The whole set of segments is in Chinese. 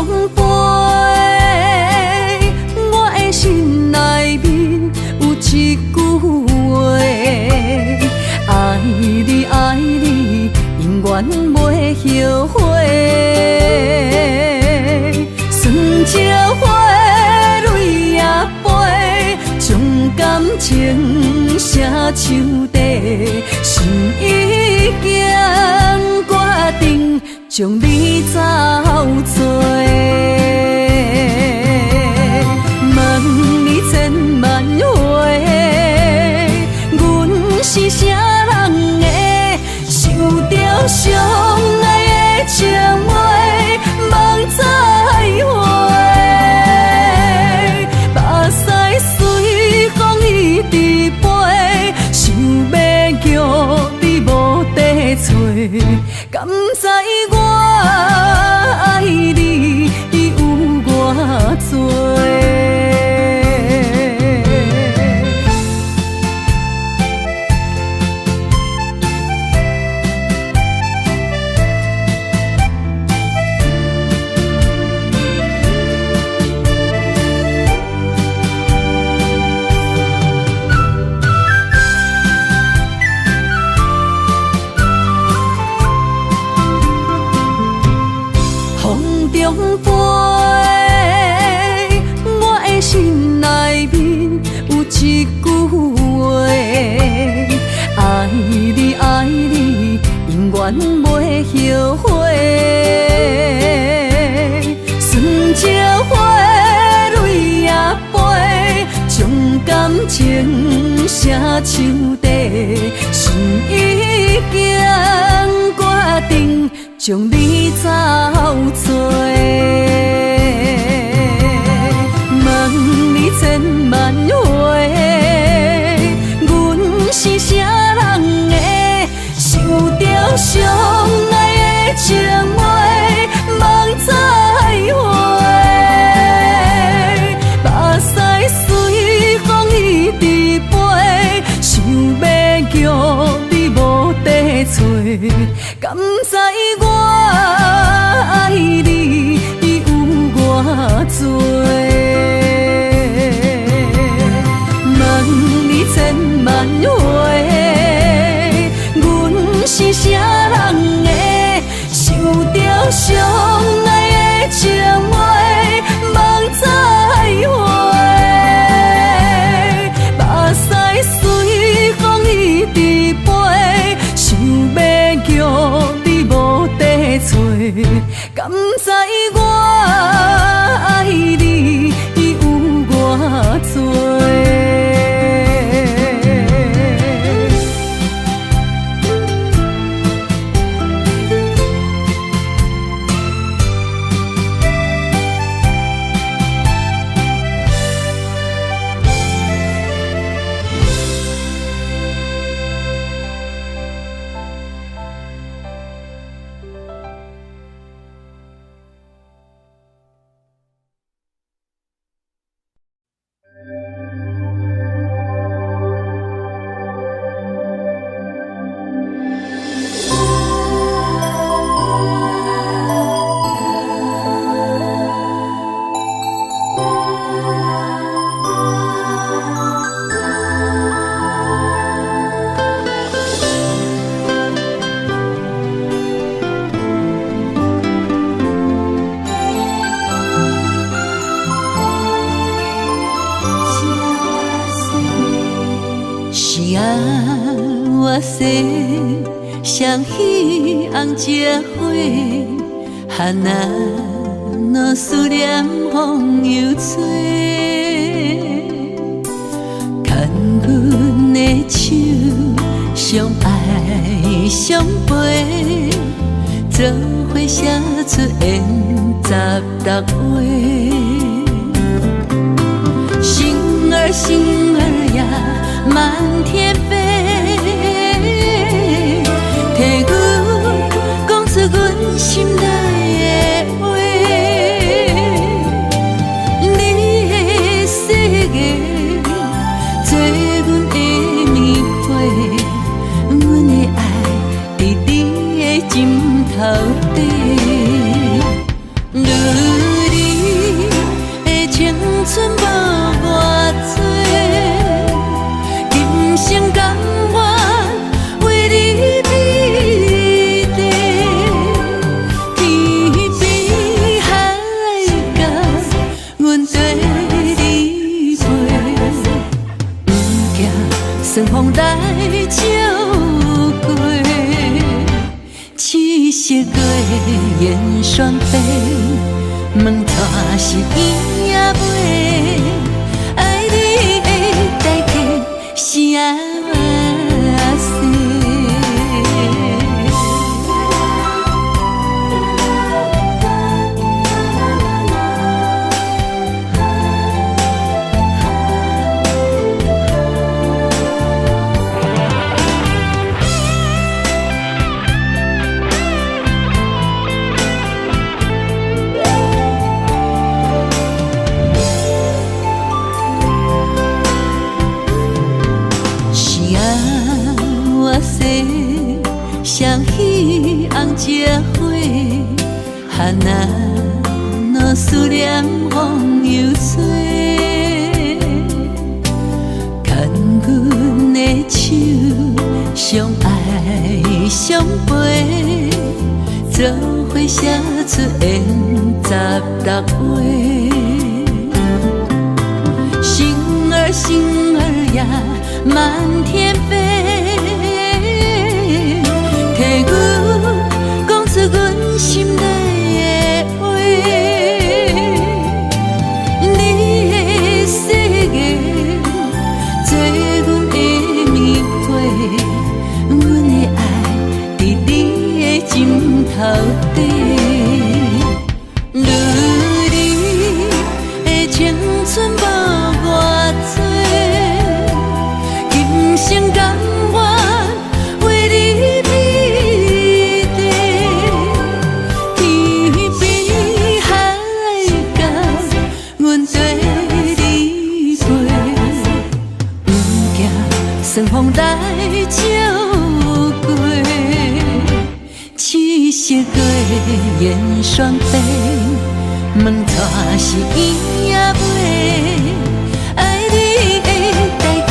中飞，我的心内面有一句话：爱你爱你，永远袂后悔。酸椒花泪也飞，将感情写手底，心已经决定将你走做。问你千万回，阮是啥人的，受着伤爱的情话，梦再会。目屎随风一直飞，想要叫你无地找，敢知我爱你有偌多？中飞，我的心内面有一句话：爱你爱你，永远袂后悔。酸椒花泪也飞，将感情写手底，心已经决定将你走做。问你千万回，阮是啥人的，受着伤爱的情话，梦再会。目屎随风一直飞，想要叫你无地找，敢知我爱你有偌多？问你千万回，阮是啥人的，受着伤爱的情话，梦再会。目屎随风一直飞，想要叫你无地找，敢知我爱你有偌多？双喜红结花，哈那若思念风又吹，牵阮的手，相爱相陪，做伙写出缘10话。星儿星儿呀，满天飞，替阮讲出阮心内的话。你的世界，做阮的棉花，阮的爱伫你的枕头底。色月圆双飞，问带是伊也袂，爱你的代价是啥事？双喜红结花，哈那若思念风又吹，牵阮的手，相爱相陪，做伙写出缘16回。星儿呀，满天飞。替阮讲出阮心内的话，你的世界做阮的棉被，阮的爱伫你的枕头底。你的青春无偌多，今生甘愿为你。顺风来照过，七色月圆双飞，问带是伊也袂，爱你的代价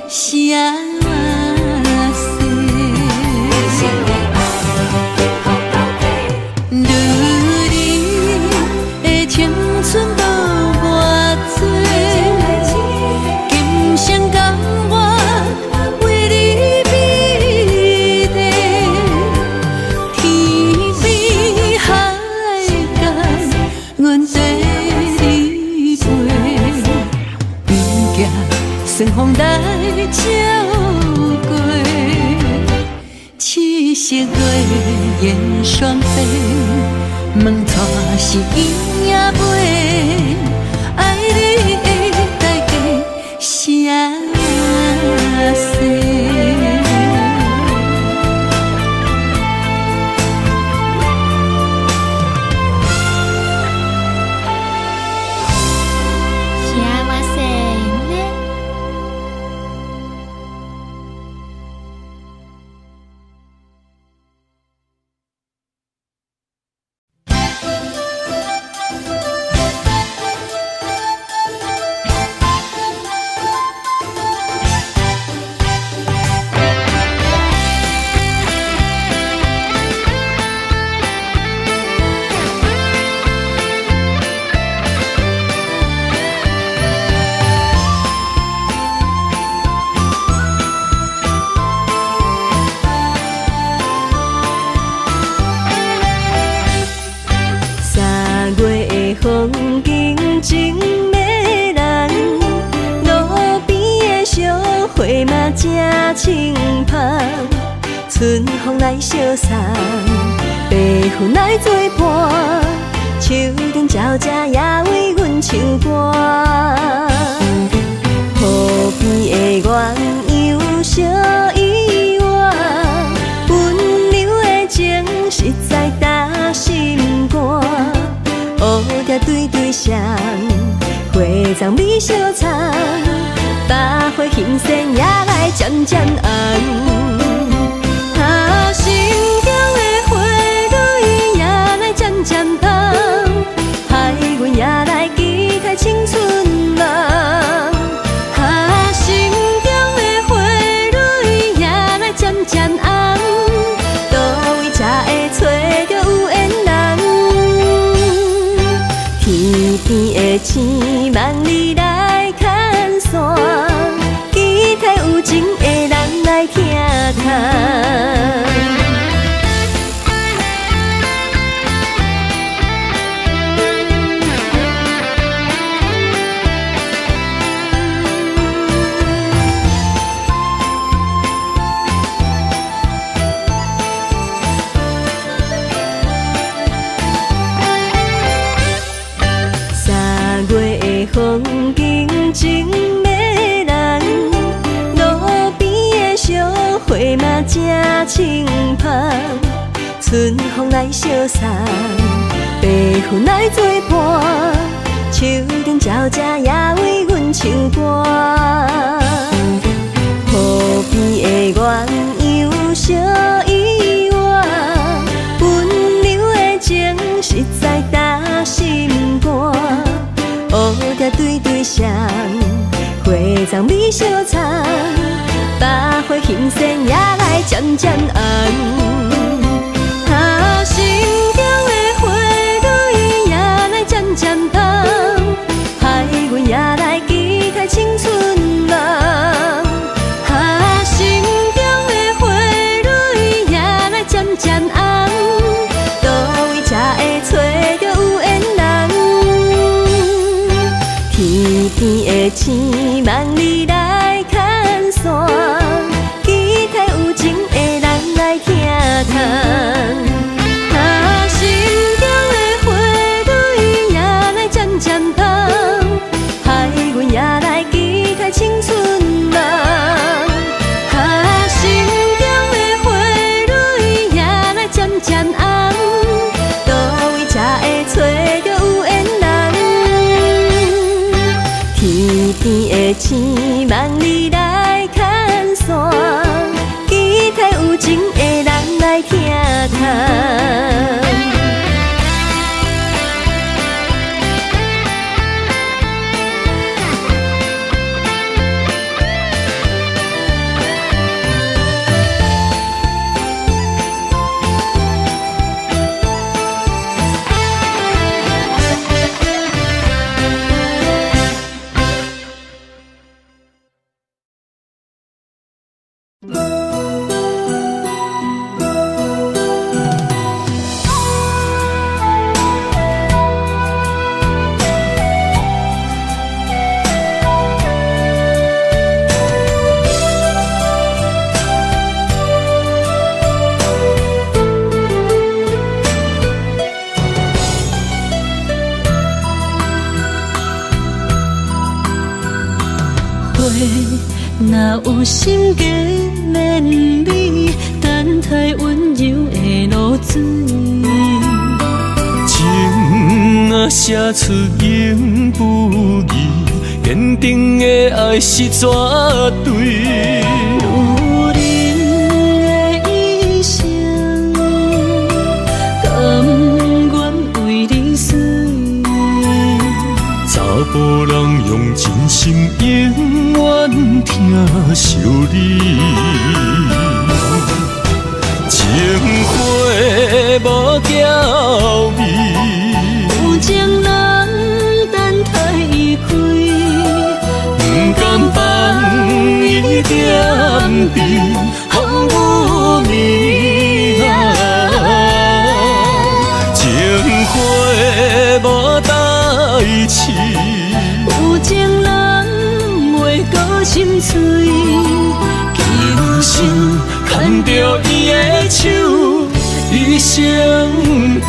是啥事？你的青春无偌多，今生甘愿。顺风来照过，七色月圆双飞，问带是伊也袂，爱你的代价是啥事？风景真迷人，路边的小花嘛真清芳，春风来相送，白云来作伴，树顶鸟只也为阮唱歌。河边的鸳鸯小依偎，温柔的情实在打心肝。乌蝶对对双，花丛美相藏，百花欣盛也来渐渐红。啊，心中的花蕊也来渐渐红，害阮也来期待青春梦。啊，心中的花蕊也来渐渐红，倒位才会找到有缘人？天边的星望你来牵线，期待有情的人来听看。春风来相送，白云来作伴，树顶鸟只也为阮唱歌。河边的鸳鸯小依偎，温柔的情实在打心肝。乌蝶对对双，花丛美相藏，百花欣盛也来渐渐红。心中的花蕊也来渐渐红，害阮也来期待青春梦。心中的花蕊也来渐渐红，倒位才会找到有缘人？天边的星梦里来牵线，期待有情的人来听谈。青春梦，心中的花蕊也来渐渐红，倒位才会找到有缘人？天边的星梦里来牵线，期待有情的人来听谈。若有心计绵绵，等待温柔的露水。情若写出永不移，坚定的爱是绝对。女人的一生，甘愿为你死。查甫人用真心永远疼惜你，情花无娇美，有情人等待伊开，不甘放伊点滴风雨暝情花无代志。有情人袂过心碎，轻心牵着伊的手，一生甜。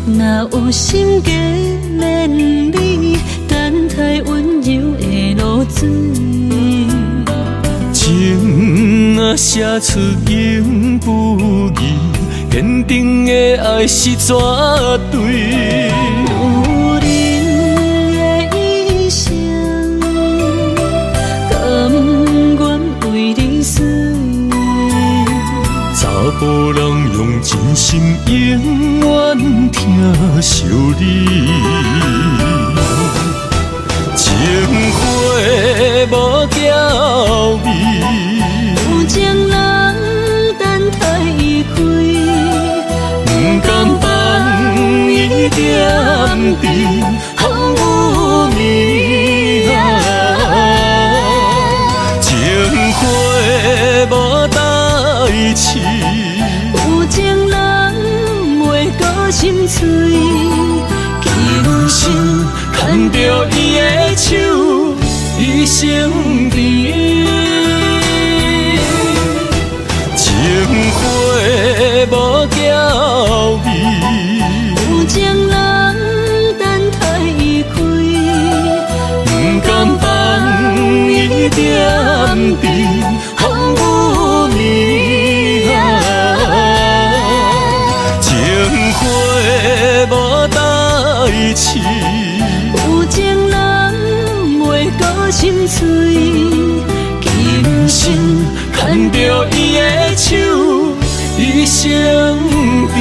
若有心计绵绵，等待温柔的露水。情若写出永不移，坚定的爱是绝对。女人的一生，甘愿为你死。查甫人用真心永远疼惜你，情花无娇美，有情人等待伊开，不甘放伊点滴风雨暝情花无代志。有情人袂过心碎，轻心牵着伊的手，一成甜。情花无娇味，有情人等待伊开，不甘放伊点滴，风雨暝啊。情花无代志，有情人袂过心碎，今生牵着伊的手，一生甜。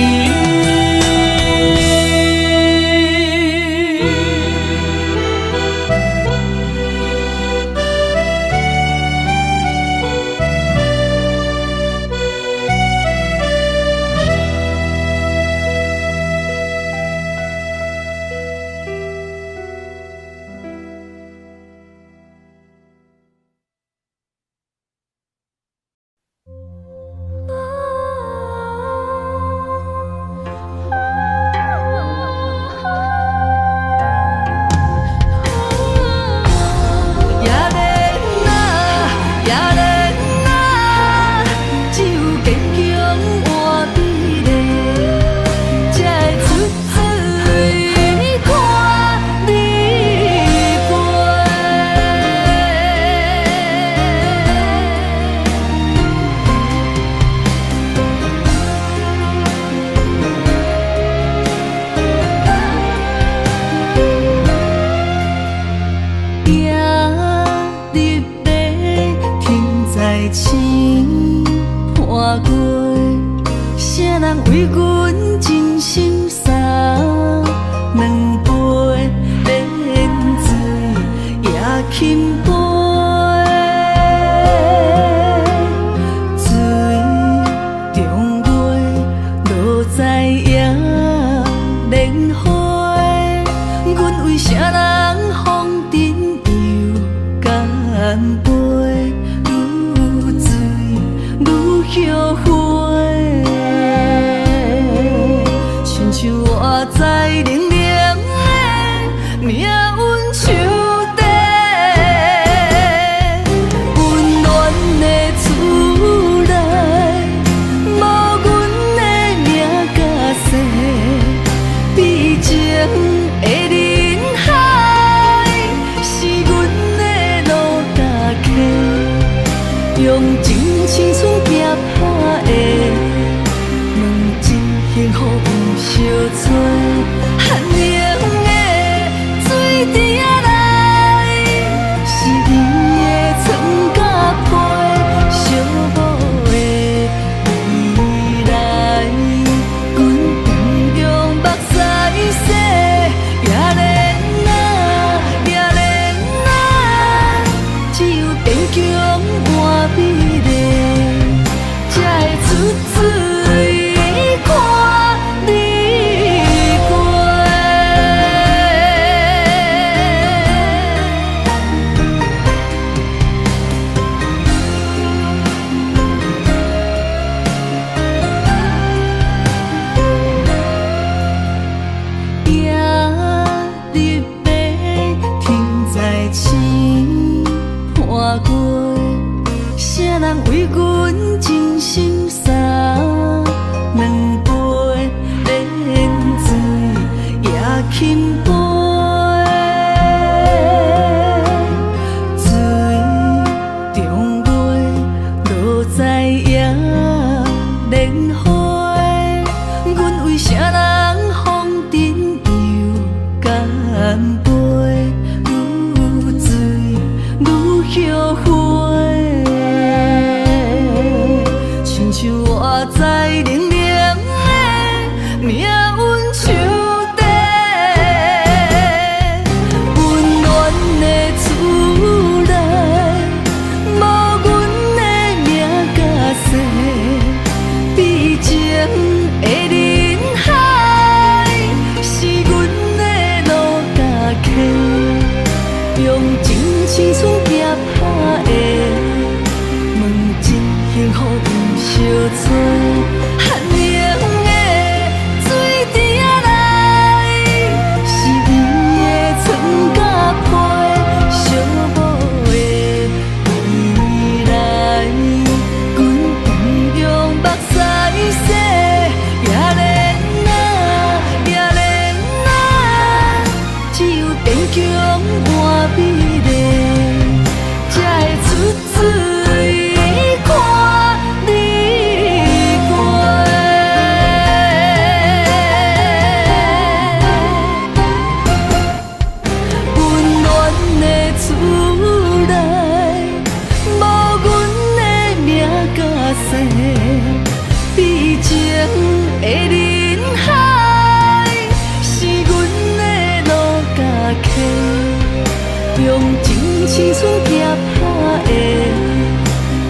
青春行拍的，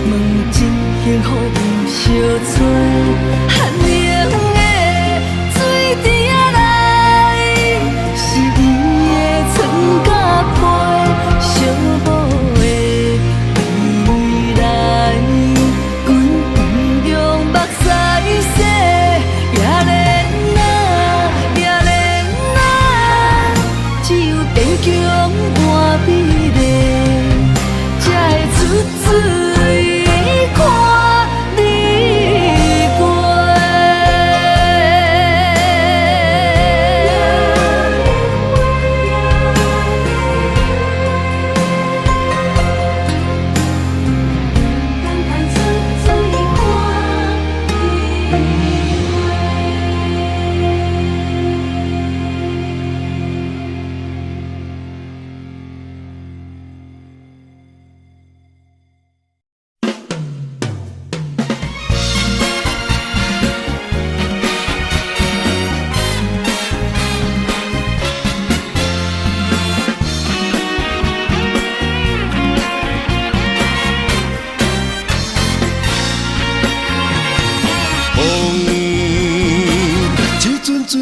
问真幸福有相找，寒冷的水池仔内，是伊的床甲被，寂寞的未来，阮同样目屎洗，也连只有坚强换美丽，才会出水看你过。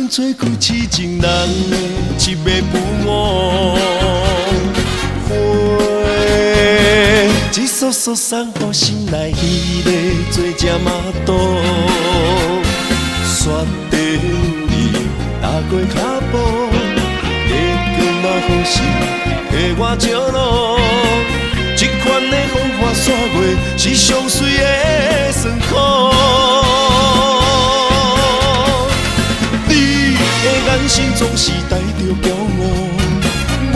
吹开痴情人的一尾浮雾，花一束束送予心内迄个做只马肚，雪地里踏过脚步，月光嘛好心替我照路，这款的风花雪月是上水的酸苦。眼神总是带着骄傲，我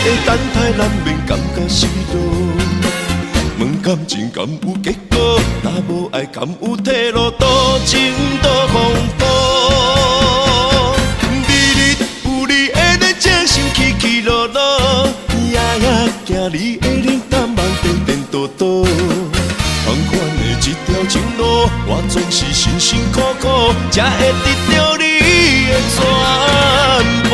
的等待难免感觉失落。问感情敢有结果？若无爱敢有退路？多情多风波，日日有你的日子，心起起落落，夜夜行你的脸蛋，梦颠颠倒倒。同款的一条情路，我总是辛辛苦苦，才会得到你的全部。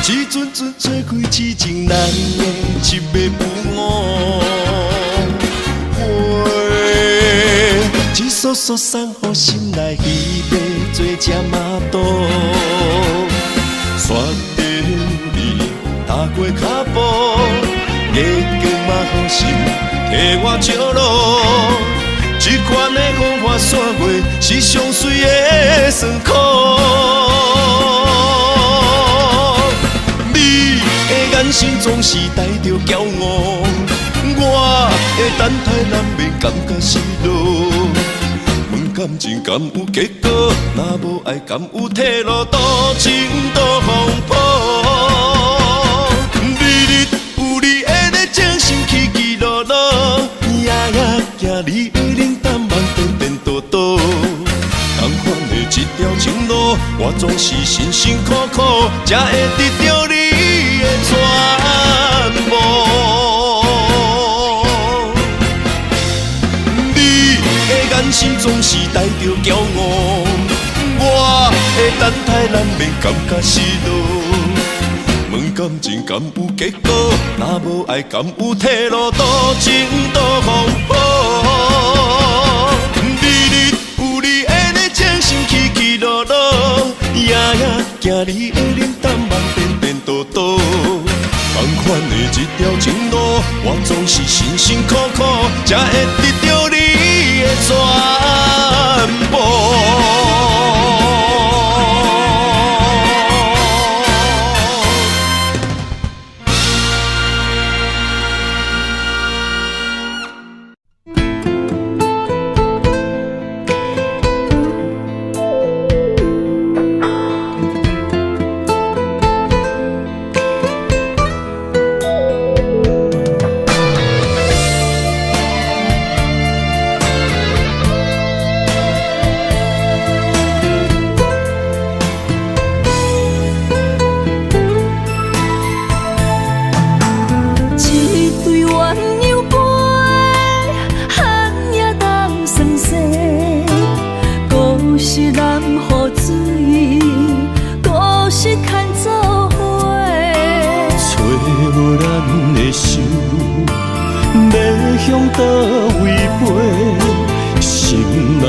一阵阵吹开痴情人的一尾浮雾，花一束束送予心内迄个做只马肚，雪地里踏过脚步，月光嘛好心替我照路，这款的风花雪月是上水的酸苦。眼神总是带着骄傲，我的等待难免感觉失落。问感情敢有结果？若无爱敢有退路？多情多风波，日日有你的日子，心起起落落，夜夜行你的脸蛋，梦颠颠倒倒。同款的一条情路，我总是辛辛苦苦，才会得到你的全部。你的眼神总是带着骄傲，我的等待难免感觉失落。问感情敢有结果？若无爱敢有退路？多情多风波，日日有你的日子，心起起落落，夜夜行你的脸蛋，梦颠颠倒倒。同款的一条情路，我总是辛辛苦苦，才会得到你的全部。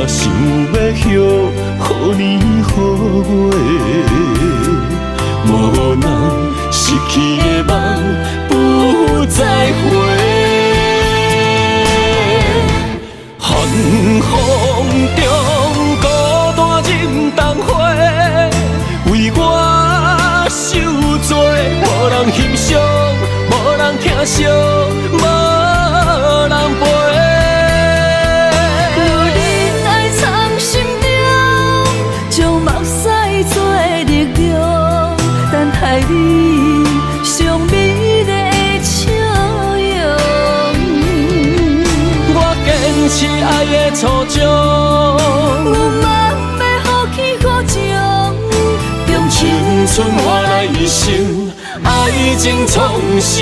想要许予你予我，无人失去的梦不再回。寒风中孤单忍冬花，为我受罪，无人欣赏，无人疼惜，无人陪。爱你上美丽的笑容，我坚持爱的初衷，我嘛要予起予情，用青春换来一生爱情创伤。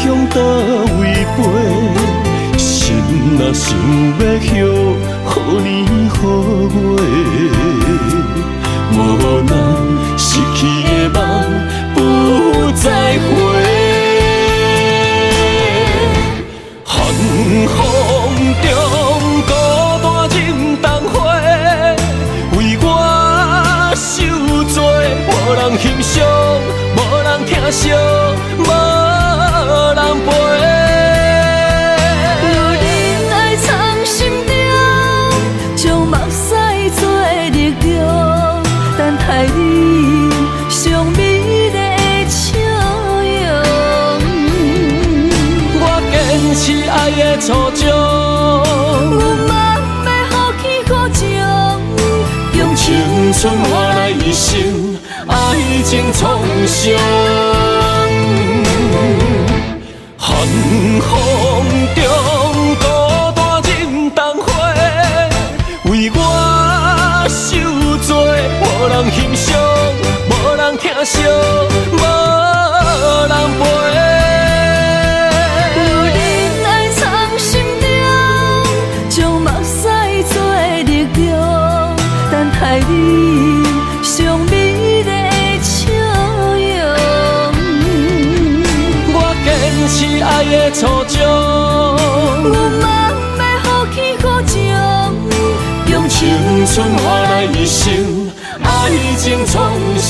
向倒位飞，心若想要许予你予我，无人失去的梦不再回。寒风中孤单忍冬花，为我受罪，无人欣赏，无人疼惜，无人陪，有忍爱藏心中，将目屎做力量，等待你上美丽的笑容。我坚持爱的初衷，我嘛要予起予情，用青春换来一生爱情创伤。寒风中孤单忍冬花，为我受罪，无人欣赏，无人疼惜，无人陪。有忍爱藏心中，将目屎做力量，等待你上美丽的笑容。坚持爱的初衷，我嘛要予起予情，用青春换来一生爱情创伤。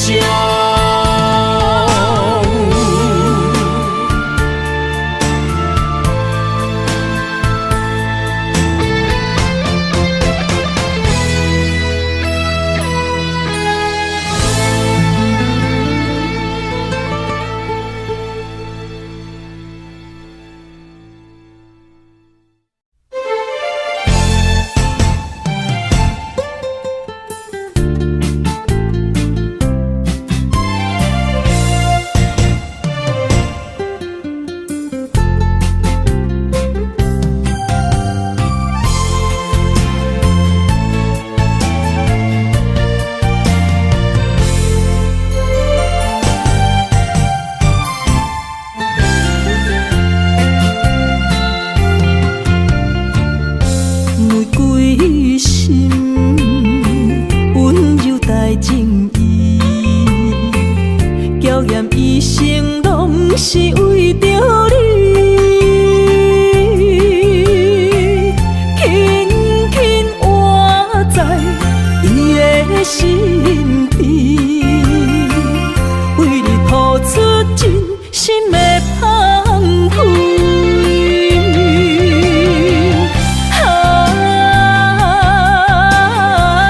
是为着你，轻轻活在伊的身边，为你付出真心的芳菲。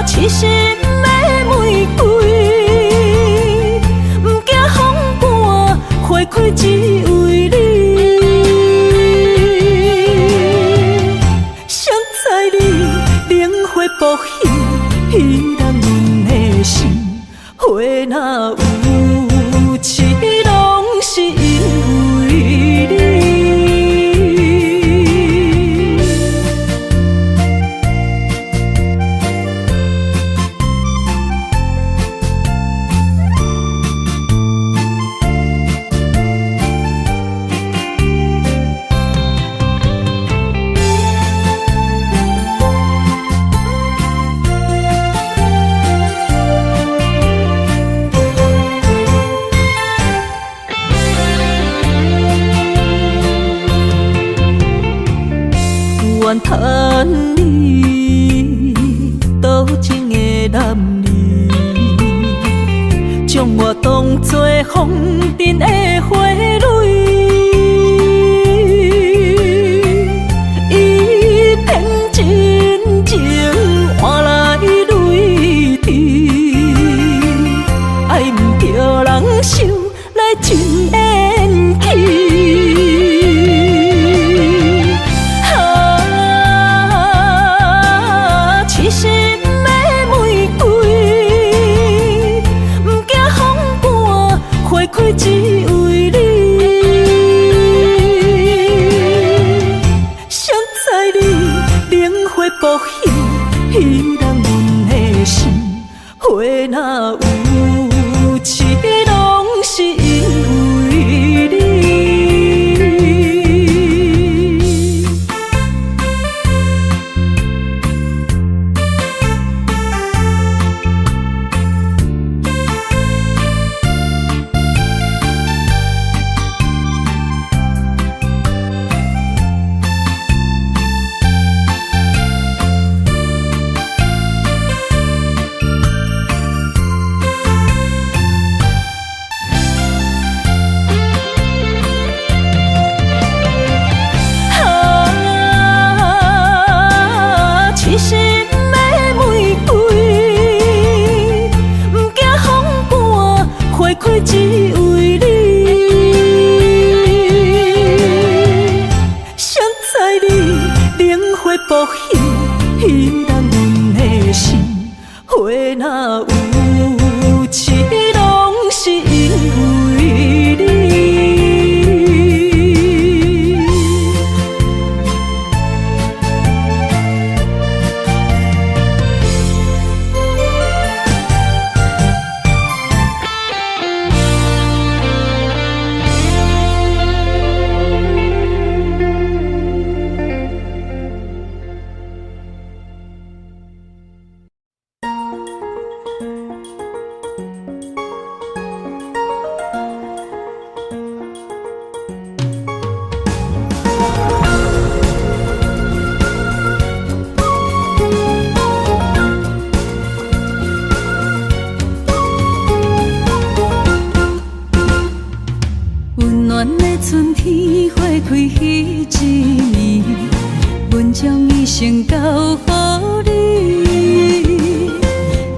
痴心的玫瑰，不惊风寒，花开只为你。我当作风尘的花蕊，伊偏真情换来泪滴，爱毋着人受来真缘起。只为你，谁知你冷血薄幸，彼人阮的心，花若有痴，拢是因为你。只为你，谁知你冷血薄幸，彼人阮的心，花若有痴，拢是因为你。春天花开迄一年，阮将伊献交予你。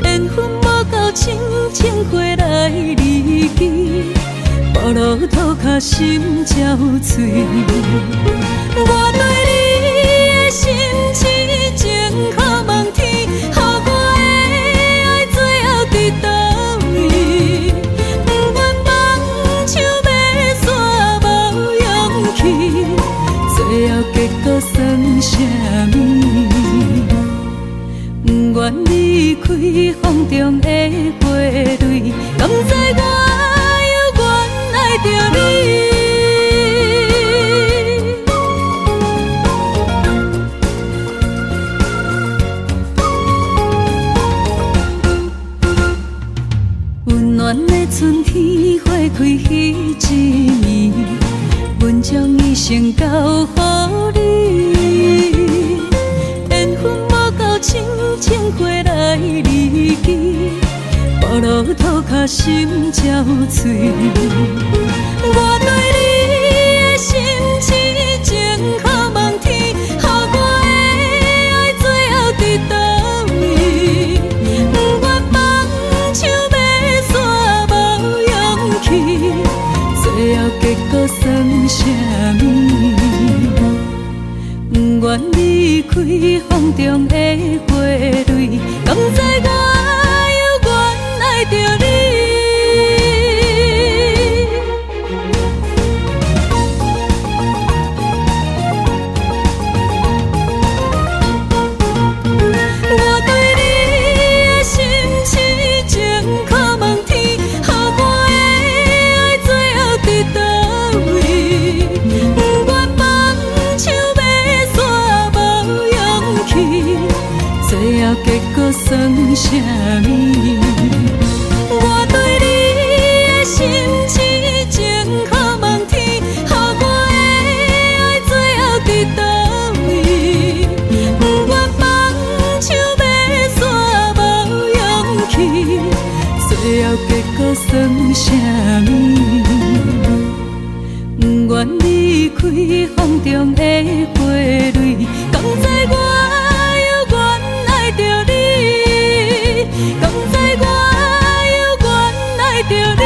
缘分无够深，情花来离去，步路涂脚心焦碎。我对你的心痴情可望天，予我的爱最后伫倒位？最后结果算啥物？不愿离开风中的花蕊，甘知我犹原爱着你。温暖的春天花开迄一年，阮将伊献交予你。缘分无够深，情花来离去，步路涂脚心焦碎。我对你的心痴情可望天，予我的爱最后伫倒位？不愿放手要煞无勇气，最后结果算啥物？不愿离开风中的花蕊，甘知我犹原爱着你。结果算啥物？我对你的心痴情可望天，予我的爱最后伫倒位？不愿放手要煞无勇气，最后结果。算啥物？不愿离开风中的花蕊，敢知我犹原爱着你？敢知我犹原爱着你？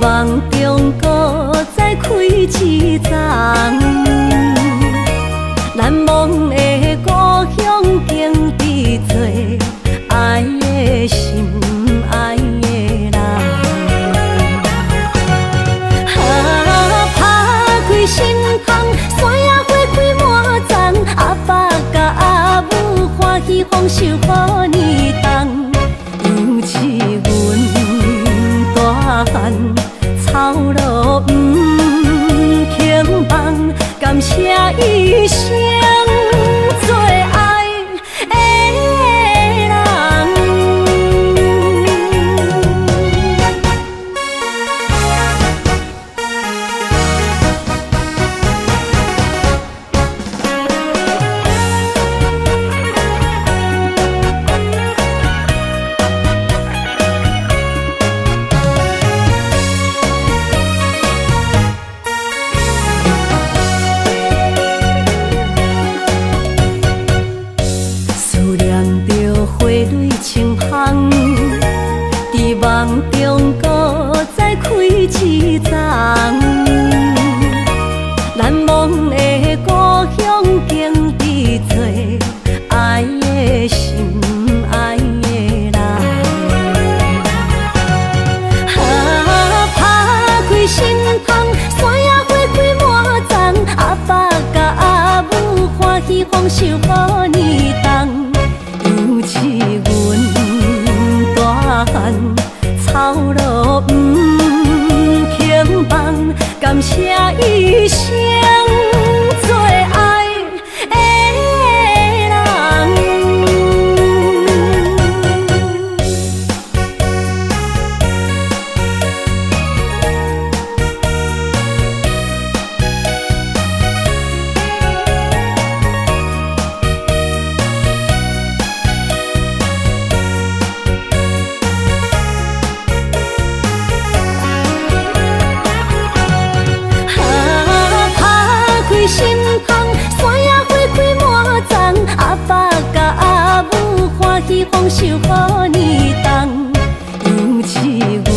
梦中搁再开一丛，难忘的故乡经伫做爱的心，爱的人。打开心窗，山野花开满丛，阿爸甲阿母欢喜丰收好年冬，尤是阮大汉。草路不轻放，感谢一生做爱的人。梦中搁再开一丛，难忘的故乡经伫做爱的心，爱的人。打开心窗，山野花开满丛，阿爸甲阿母欢喜丰收好年冬，尤是阮大汉。草路不轻放，感谢一生做爱的人。心窗，山野花开满丛，阿爸甲阿母欢喜丰收好年冬，尤是阮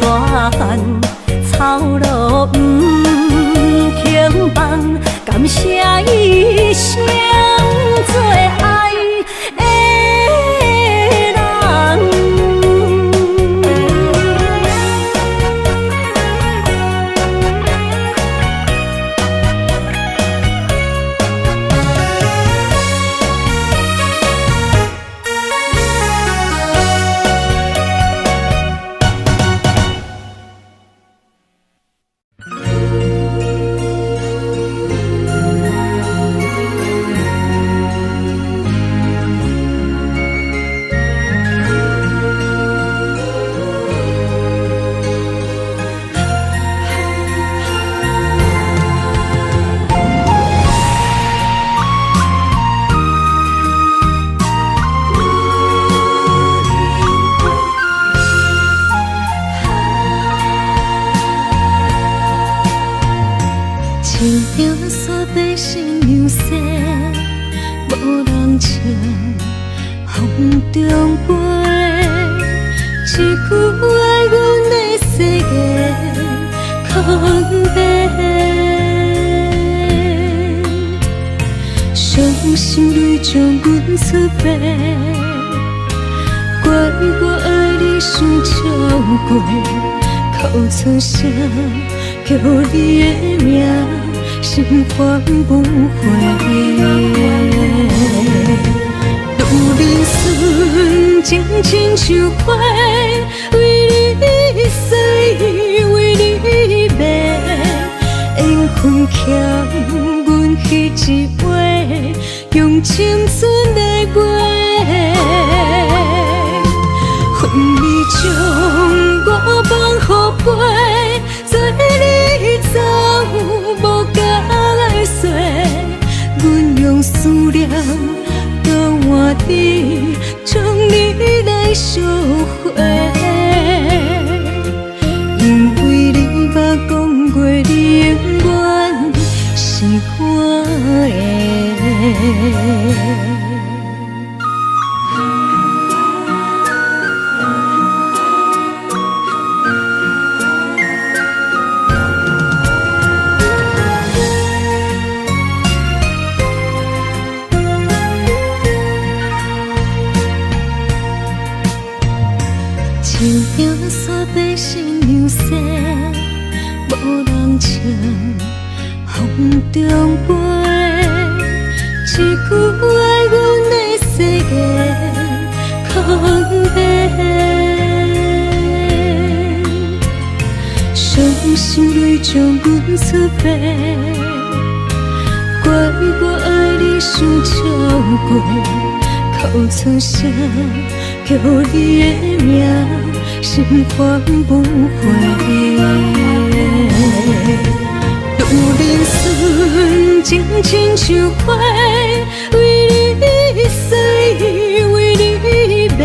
大汉。草路不轻放，感谢一生做爱的人。心里将阮出卖，怪我爱你思照过，哭出声，叫你的名，心烦不回。路人顺情亲像花，为你洗，为你卖，缘分欠阮彼一回，用青春来买。恨你将我放予飞，做你走，无甲来说，阮用思念。换你，将你来烧火，因为你捌讲过，你永远是我的。心流逝，无人情，风中飞。一句爱阮的世界空白，伤心泪将阮出白，怪我爱你思照过，哭出声，叫你的名。心烦不回，路人顺情亲像花，为你洗，为你卖，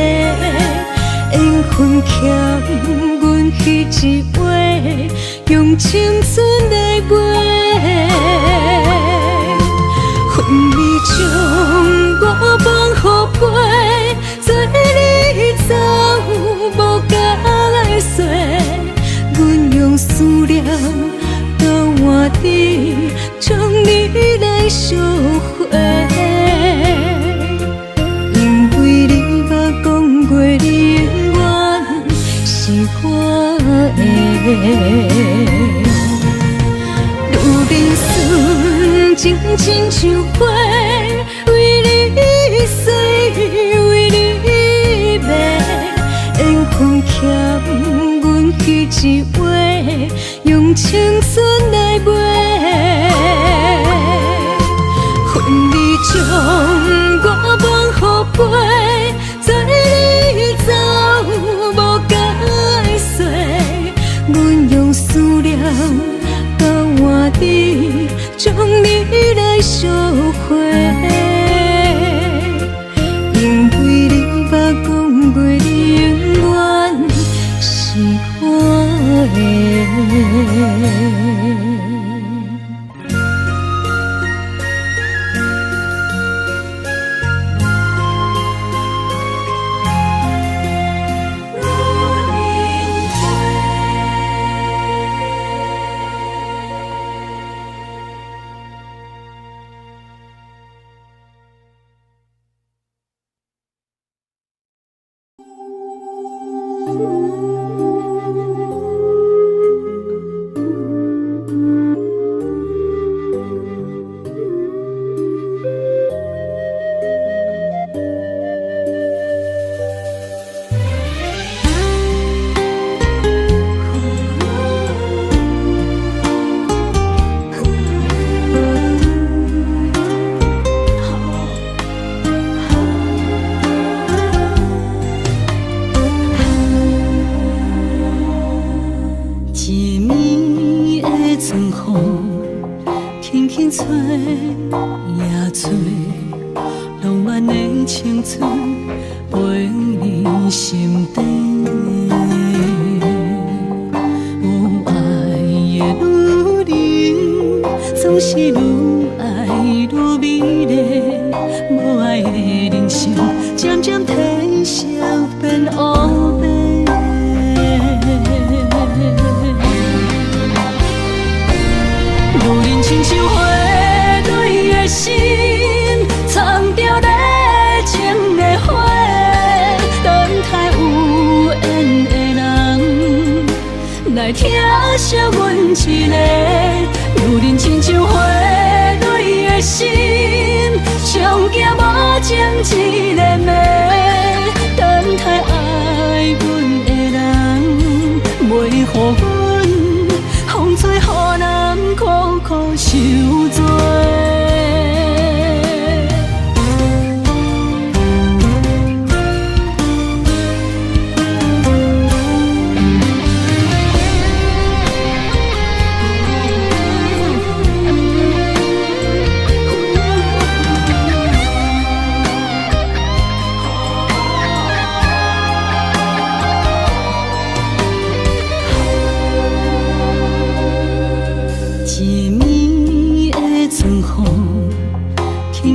缘分欠阮彼一回，用青春来买。恨你将我放予飞，做你走。无甲来说，阮用思念交换你，将你来烧火，因为你捌讲过，你永远是我的。路人顺情亲像花，为你洗，为你卖。缘分欠阮彼一回，用青春来买。恨你将我放予飞，做你走，无甲来说，阮用思念交换你，将你来烧火，因为你捌讲过你。是我的。来疼惜阮一个，如恁亲像花蕊的心，上惊无情一个暝，等待爱阮的人，袂予阮风吹雨淋，苦苦受罪。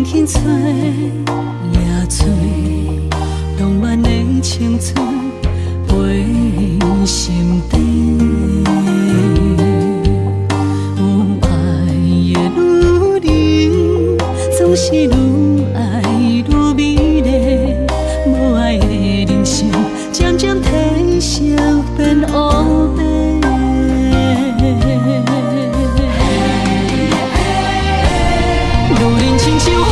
轻吹夜吹，浪漫的青春飞心底。有爱的女人，总是愈爱愈美丽；无爱的人生，渐渐褪色变乌白。如恁亲像花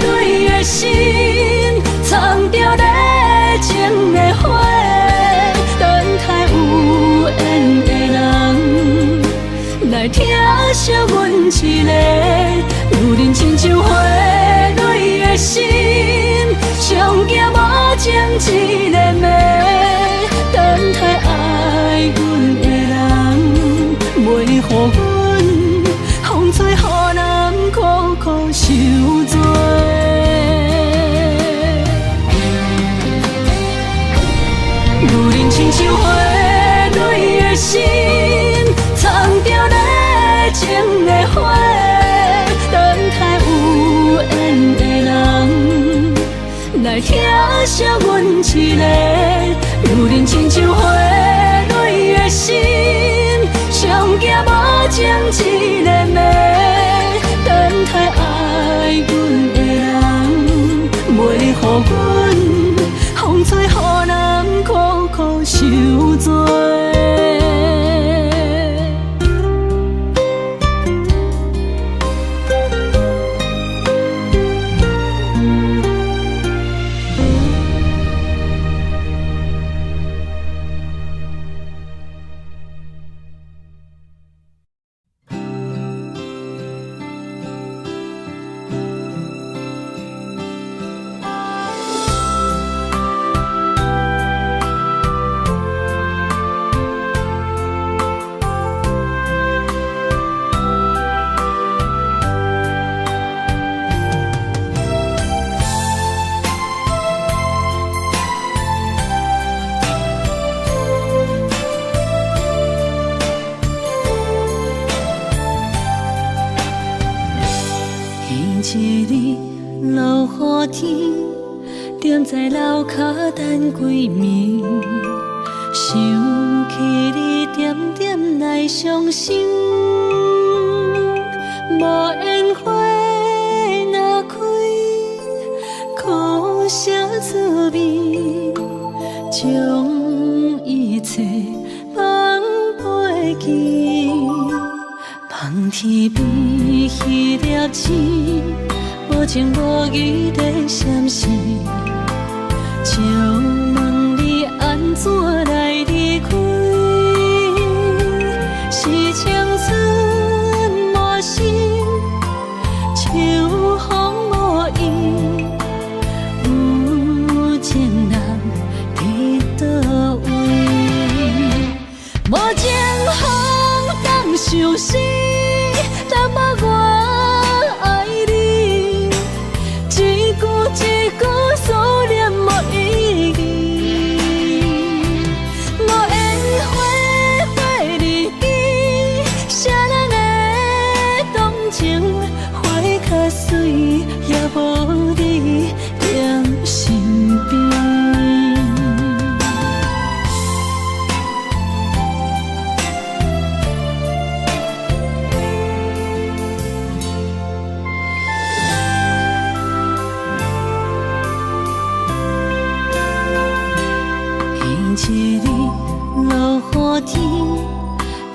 蕊的心，藏着热情的花，等待有缘的人来疼惜阮一个。如恁亲像花蕊的心，上惊无情一个暝，等待爱阮的人，袂予阮风吹雨淋，苦苦受罪。如恁亲像花蕊的心，藏着热情的花，等待有缘的人来疼惜阮一个。如恁亲像花蕊的心，上惊无情一个暝，等待爱阮的人，袂予阮风吹雨淋，苦苦受罪。一日落雨天，踮在楼骹等几暝，想起你点点来伤心。无烟花若开，苦涩滋味，将一切放袂记。望天边迄粒星，无情无义在闪烁，就问你安怎来离开？是青春无心，秋风无意，有情人伫倒位？无情风当相思，若无我爱你，一句一句思念无意义。无烟花花日记，谁人会动情？花较水，也无你踮身边。雨天，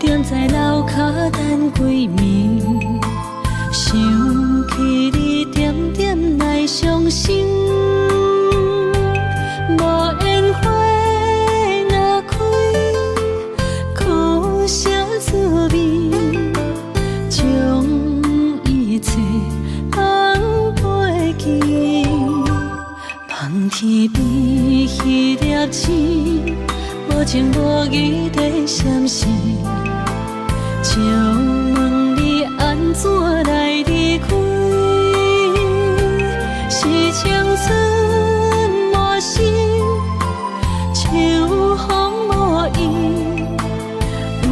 踮在楼骹等归暝，想起你点点来伤心。无烟花若开，苦涩滋味，将一切放袂记。望天边迄粒星，无情无义地闪烁，借问你安怎来离开？是青春无心，秋风无意，有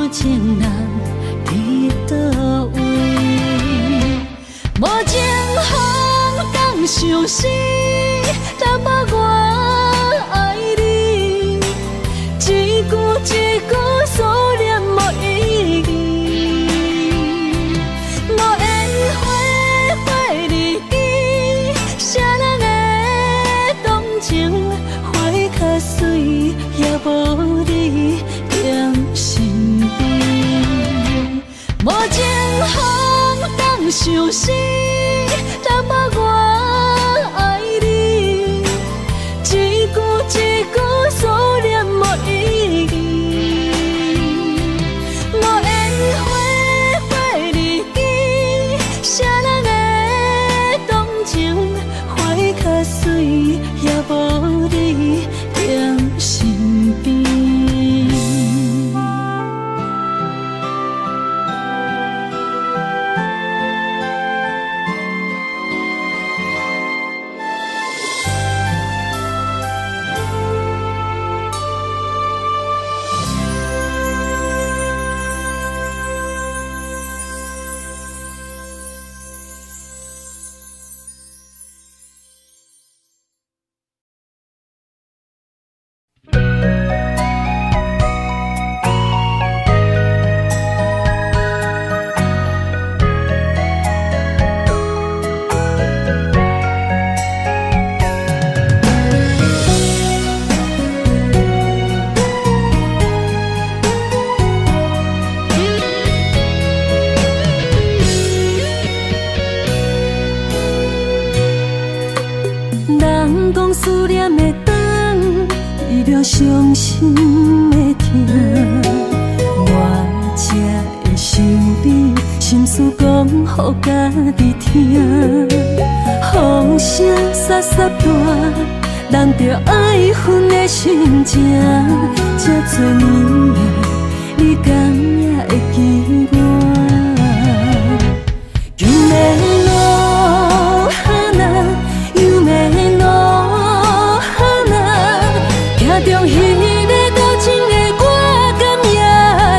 情人伫倒位？无情风当相思，若无我爱你，一句一句思念无意义。无烟花花日记，谁人会动情？花较水，也无你踮身边。无情风当相思，若无我爱你，一句一句思念无意义。无烟花花日记，谁人会动情？花较水，也无你踮身边。人讲思念的灯，为了伤心的痛，我才会想你，心事讲予家己听。风声沙沙大，人着爱恨的心情。这多年来，你敢也会记我？梦的路哈那，有梦的路哈那，行中迄个多情的我，敢也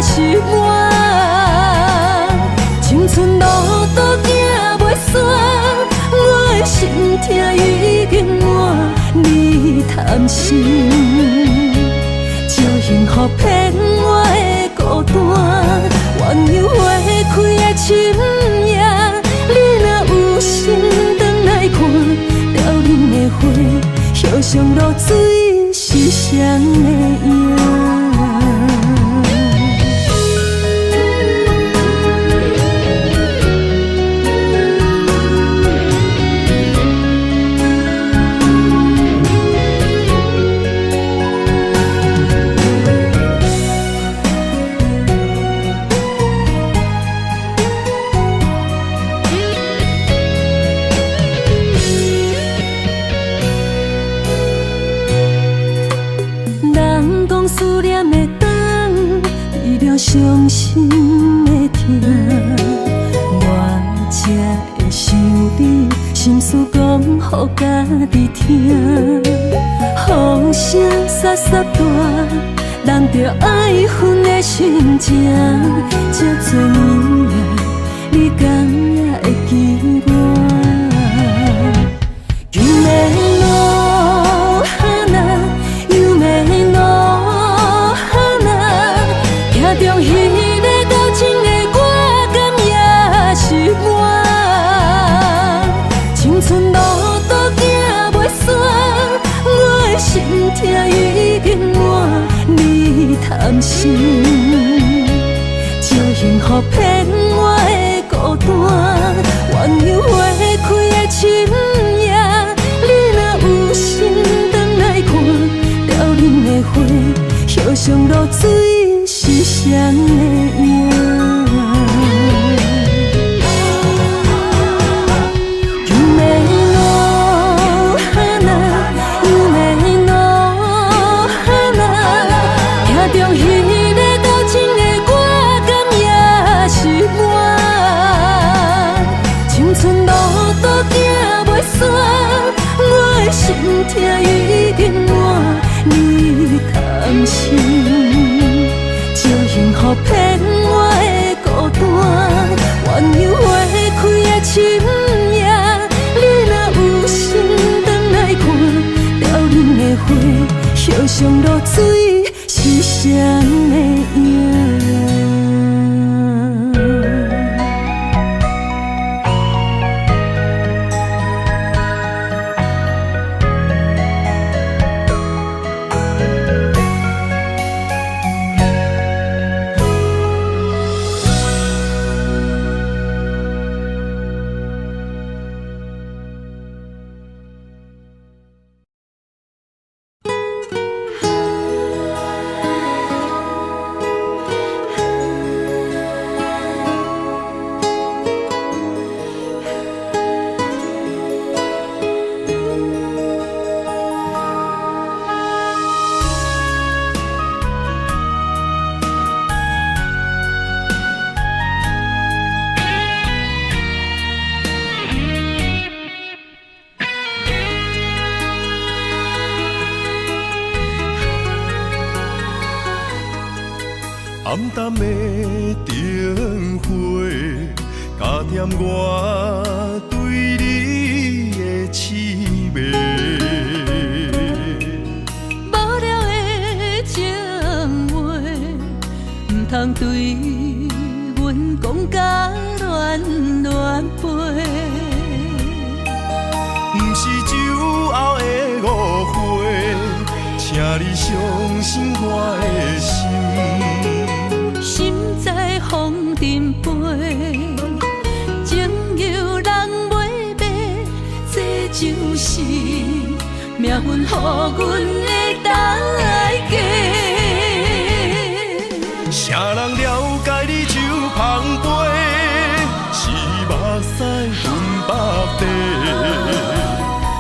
是我。青春路途行袂煞，我的心痛已经满，你贪心，招幸福骗我的孤单。鸳鸯花开的深夜，你若有心转来看，凋零的花，叶上露水是谁的影？思念的灯，为了伤心的痛，我才会想你，心事讲予家己听。风声沙沙大，人着爱恨的心情。这多年来，你敢也会记我？有梦的路哈那，有梦的路。中迄个多情的我，敢也是我。青春路途行袂煞，我的心痛已经满，你贪心，借幸福骗我的孤单。鸳鸯花开的深夜，你若有心返来看，凋零的花，叶上露水是谁的影？心痛已经满，你贪心，借幸福骗我的孤单。鸳鸯花开的深夜，你若有心返来看，凋零的花，叶上露水是谁的影？暗淡的灯火，加添我对你的痴迷。无聊的情话，唔通对阮讲甲乱乱飞。不是酒后的误会，请你相信我的心。心在风尘飞，情由人袂白，这就是命运予阮的代价。啥人了解你就芳杯，是目屎分百地。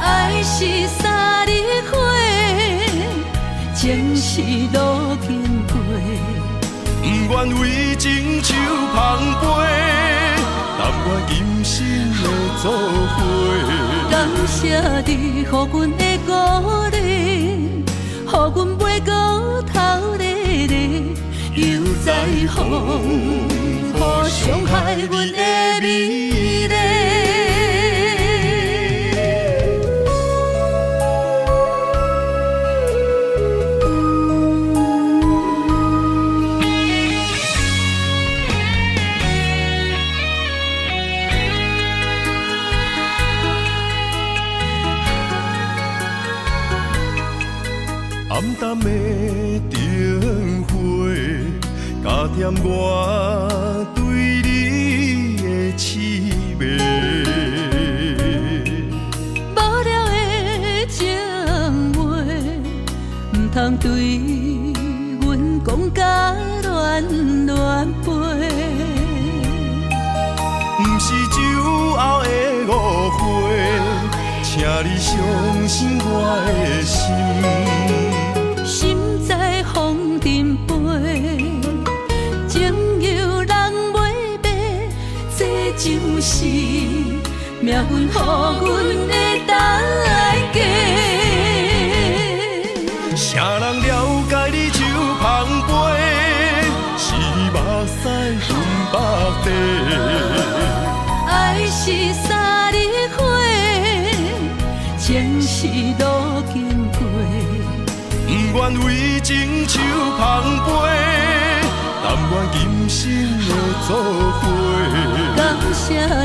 爱是三日花，情是路经过。不愿为情手捧杯，但愿今生的做伙。感谢你，予阮的鼓励，予阮袂过头日日，又在风雨伤害阮的美丽。暗淡的灯火，加添我对你的痴迷。无聊的情话，唔通对阮讲甲乱乱飞。不是酒后的误会，请你相信我的心。心在风尘飞，情由人袂白，这就是命运予阮的代价。啥人了解你就捧杯，是目屎分百地。爱是三日花，情是路经过。不愿为情手捧杯，但愿今生的做伙。感谢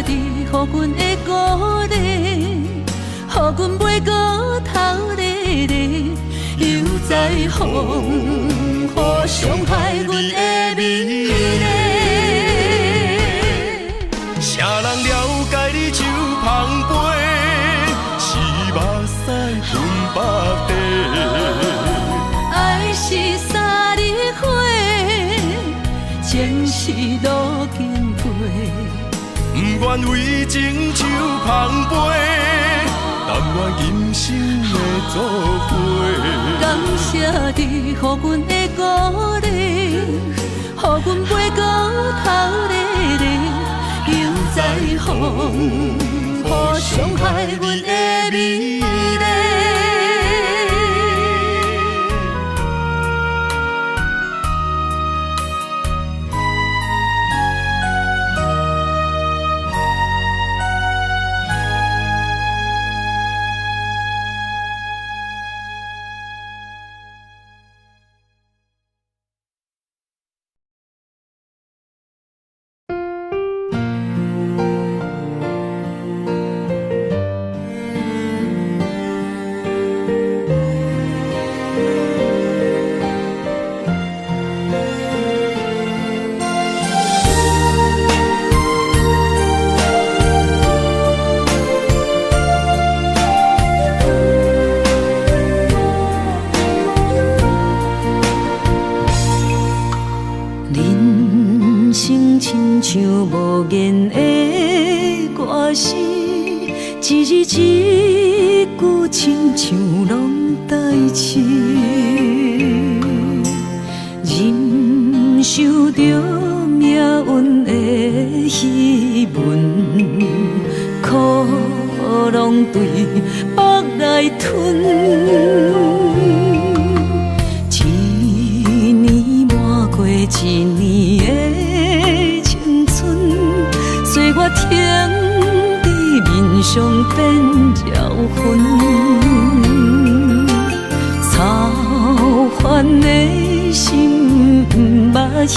你，予阮的鼓励，予阮袂过头日日，又在风雨伤害阮的美丽。啥人了解你手捧杯，是目屎吞腹地。爱是三日花，情是路经过。不愿为情手捧杯，但愿今生的祝福。感谢你，予阮的鼓励，予阮飞到头日日，又在风雨伤害阮的美丽。像无言的歌词，一字一句亲像拢代志，忍受着命运的戏文，苦拢对腹来吞。一年满过一年的青春，岁月停在面上变焦痕，操烦的心不捌歇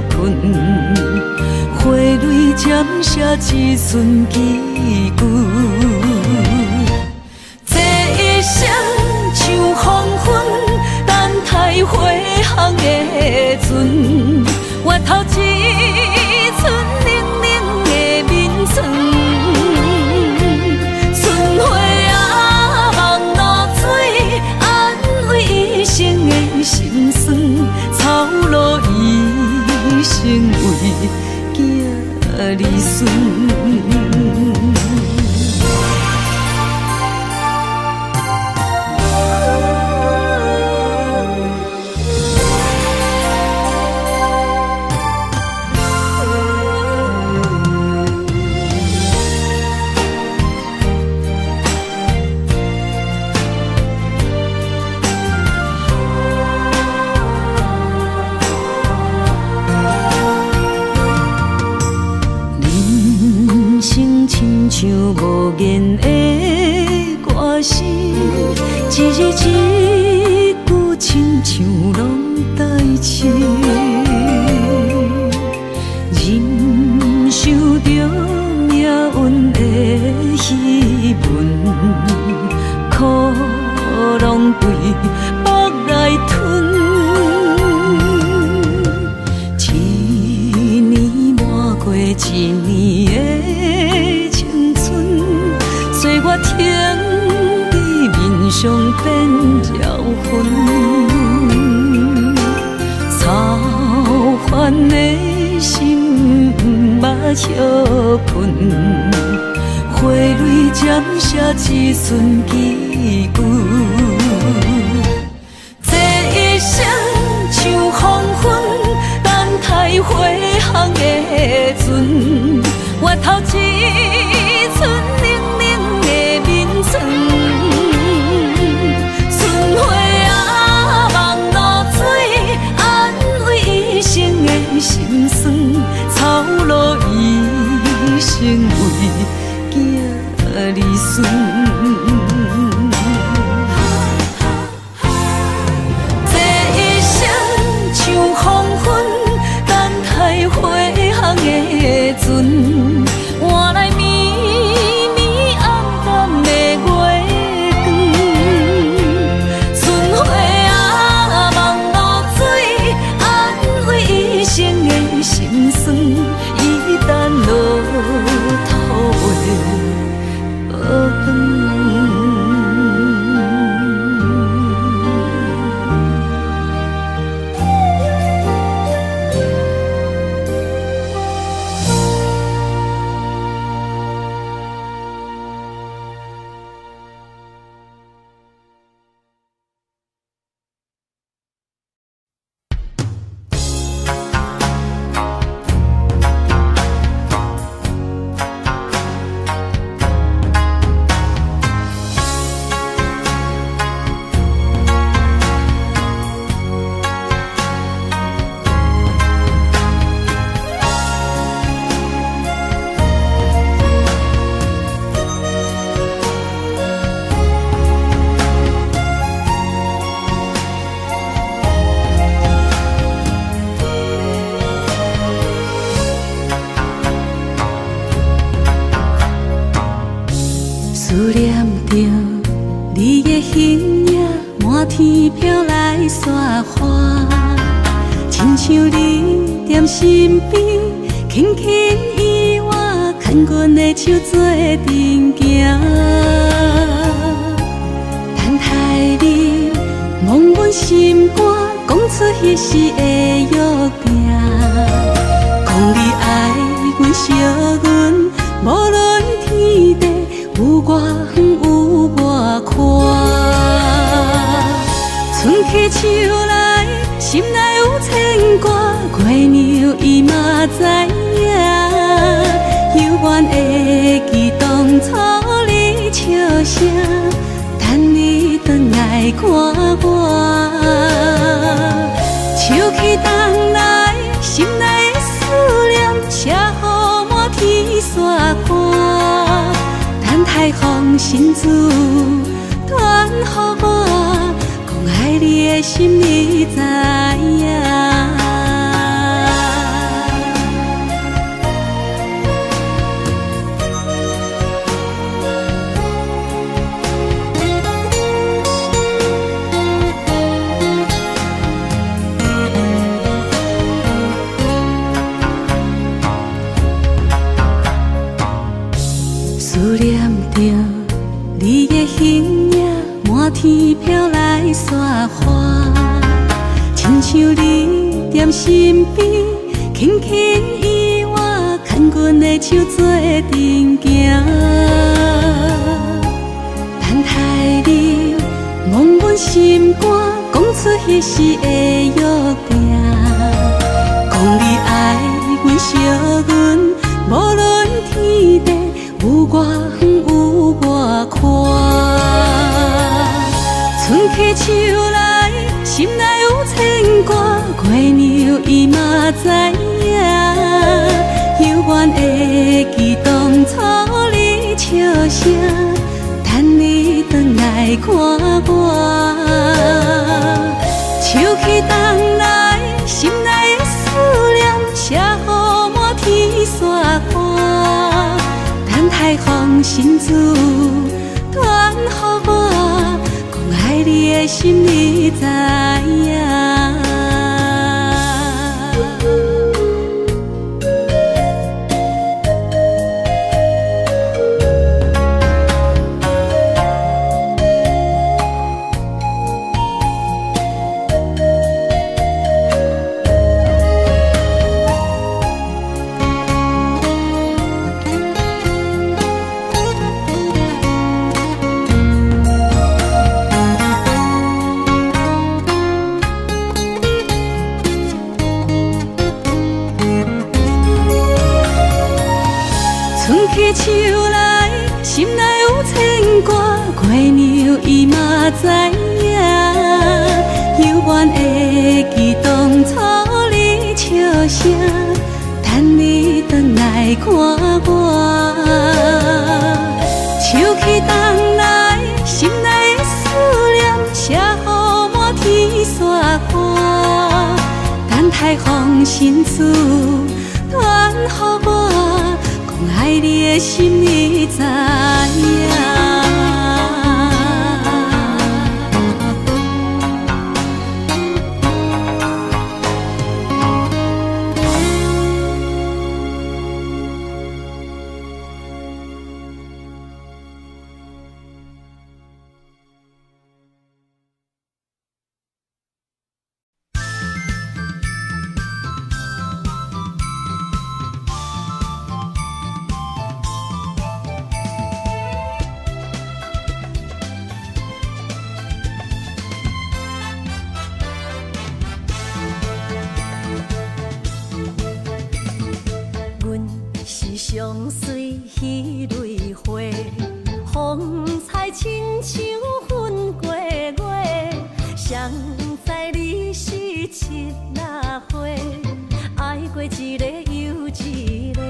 困，花蕊渐写一寸记句。这一生像黄昏，等待花香的船，越头一寸冷冷的眠床。春花啊，望露水，安慰一生的心酸。草路一生为囝儿孙。亲像无言的歌词，一字一句亲像拢代志，忍受着命运的戏文，苦拢对腹来吞。一年满过一年的青春，岁月停在面上变焦痕，操烦的心不捌歇困，花蕊渐写一寸记句。这一生像黄昏，等待花香的船，越头一寸冷冷的眠床。春花啊，望露水，安慰一生的心酸。草路一生为囝儿孙。这一生像黄昏，等待花香的船。撒花，亲像你踮身边，轻轻依我，牵阮的手做阵行。等待你望阮心肝，讲出彼时的约定，讲你爱阮惜阮，无论天地有外远有外宽。春去秋来，心内有牵挂，月娘伊嘛知影，犹原会记当初你笑声，等你转来看我。秋去冬来，心内的思念写予满天沙看，等待风信子传予我。爱你的心你知影，思念着你的形影，满天飘来雪花，亲像你踮身边，轻轻依我，牵阮的手做阵行。等待你望阮心肝，讲出彼时的约定，讲你爱阮惜阮，无论天地有外远有外宽。春去秋来，心内有牵挂，月娘伊嘛知影，犹原会记当初你笑声，等你转来看我。秋去冬来，心内的思念写予满天沙看，等待风信子传予我。爱你的心你知影。春去秋来，心内有牵挂，月娘伊嘛知影，犹原会记当初你笑声，等你转来看我。秋去冬来，心内的思念写予满天沙看，等待风信子传予我。爱你的心你知影。相随彼蕊花，风采亲像云过月，谁知你是七那花，爱过一个又一个。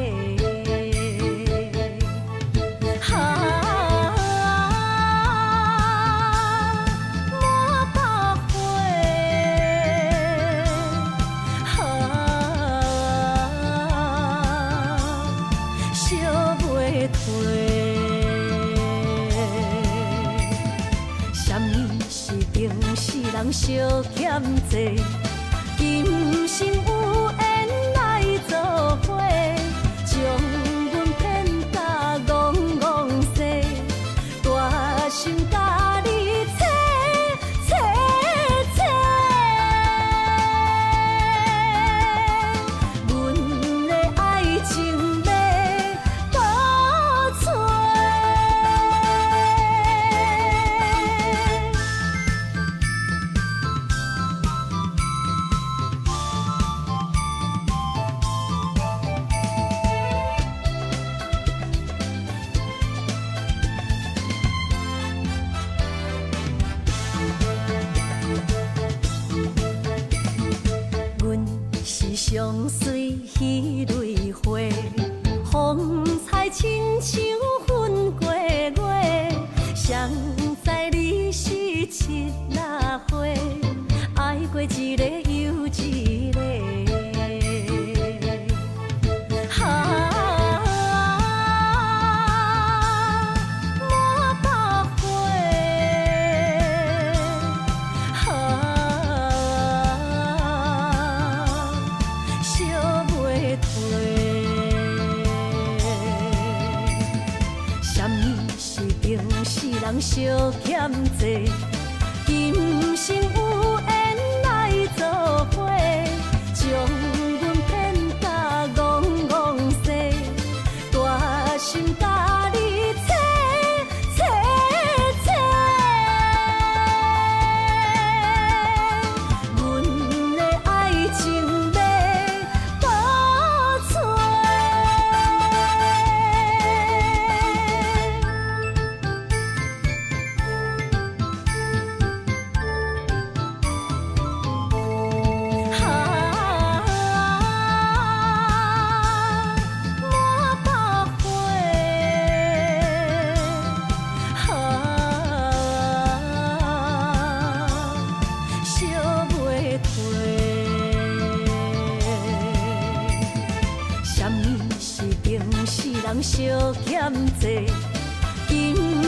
人相欠债，今生有缘来作伙，将阮骗甲戆戆西，大心甲你切切切，阮的爱情要倒找。相随彼蕊花，风采亲像云过月。谁知你是七若花，爱过一个又一个。人相欠债，今生有缘来作伙，将阮骗甲戆戆西，大心甲你切切切，阮的爱情要倒找。人相欠债，今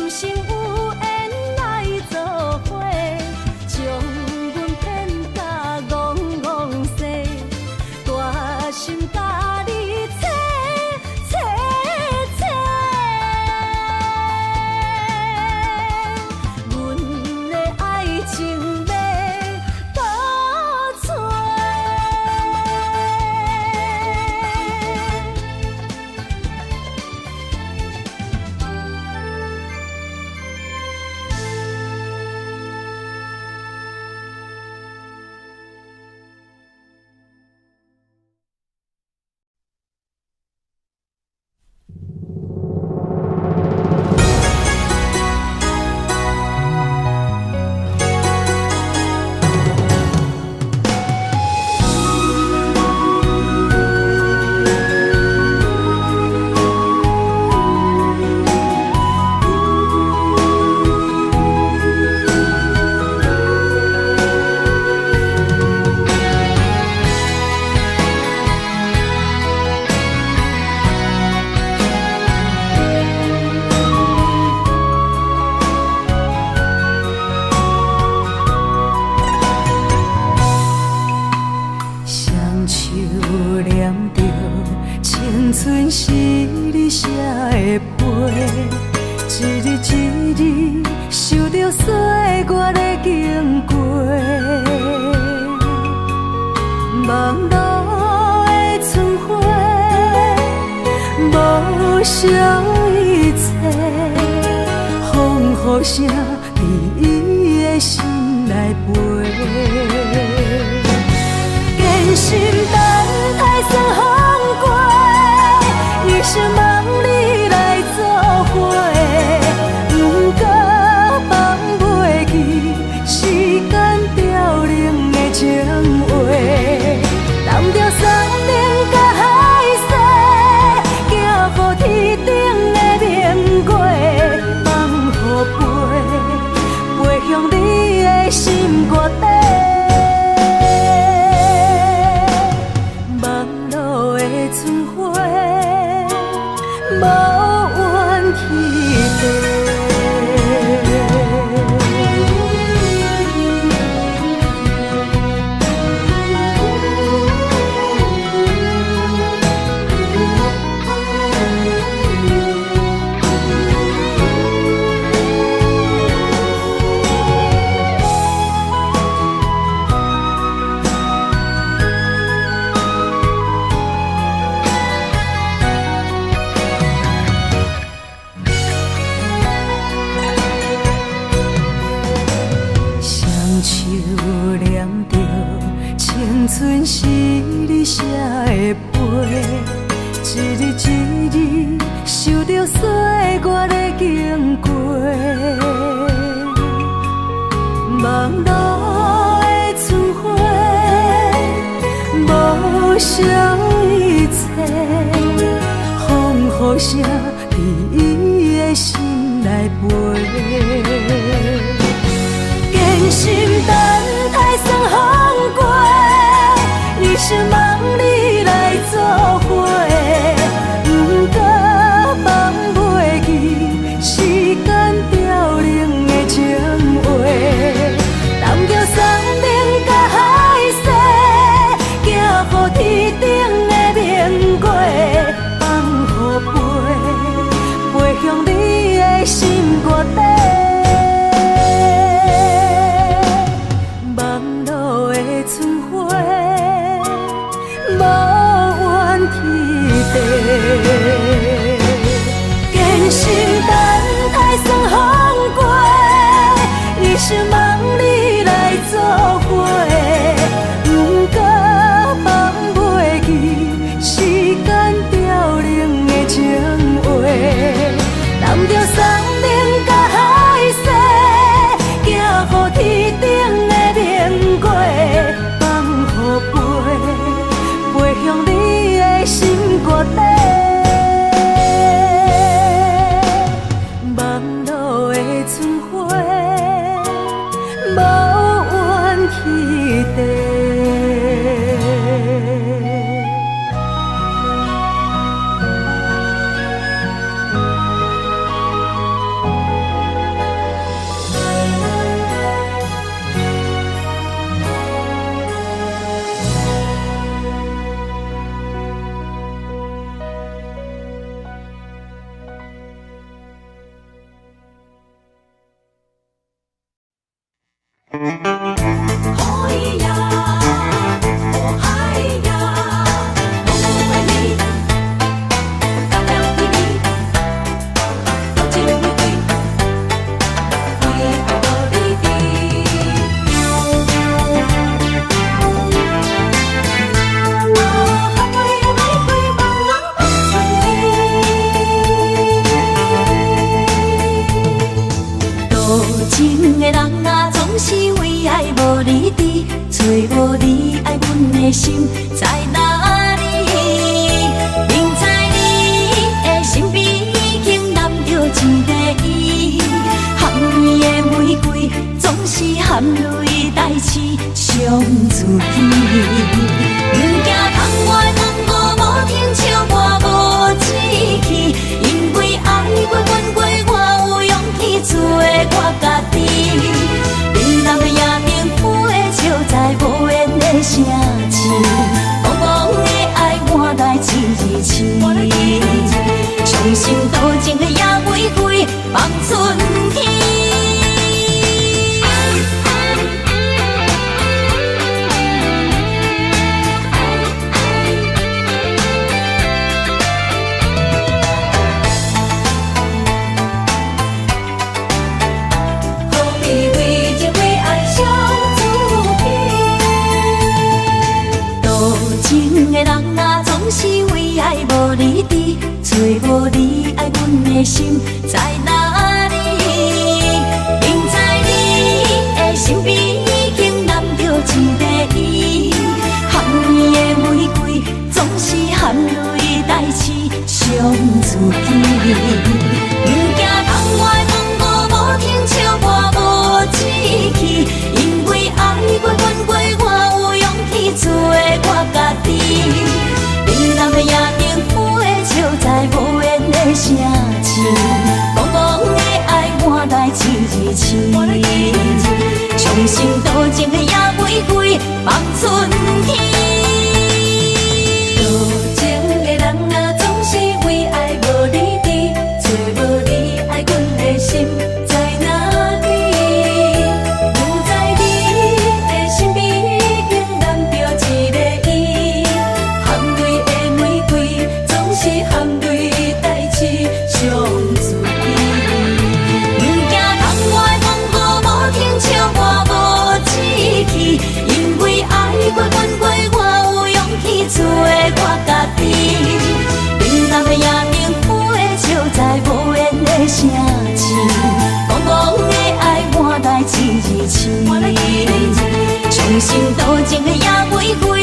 生有缘来作伙，将阮骗甲戆戆西，大心甲你切切切，阮的爱情要倒找。青春是你写的碑，一日一日受着岁月的经过，望路的春花，无少一切，风雨声伫伊的心内飞，坚心等待算风过。一生望你来作伙，不过放袂记时间凋零的情话，揽着山顶甲海誓，行乎天顶的明月，放予飞向你的心肝底。的陪，一日一日受着岁月的经过。望路的春花，无想一切，风雨声伫伊的心内飞。坚心等待霜风过，一生望你来作伙。不过放袂记时间凋零的情话，南桥山顶甲海西，行予天顶的明月，放予飞向你的心肝底。坚心等待霜风过，一生望你来作伙。不过放袂记时间凋零的情话，南桥山顶甲海西，行予天顶的明月，放予飞向你的心肝底。心在哪里？明知你的身边已经揽着一个伊，含泪的玫瑰总是含泪代志伤自己。不惊窗外风雨无停笑我无志气，因为爱过分过，我有勇气做我家己。你南的夜明飞，笑在无缘的城市。伤心多情的野玫瑰放春天。好比为情为爱相思片，多情的人啊，总是为爱无理智。找无你爱阮的心在哪里？明知你的身边已经揽着一个伊，含泪的玫瑰总是含泪代志伤自己。不惊窗外风雨无停笑我无志气，因为爱过分过，我有勇气做我家己。你南的夜明飞。在无缘的城市，茫茫的声气，茫茫的爱换来一字字，重新多情的夜玫瑰。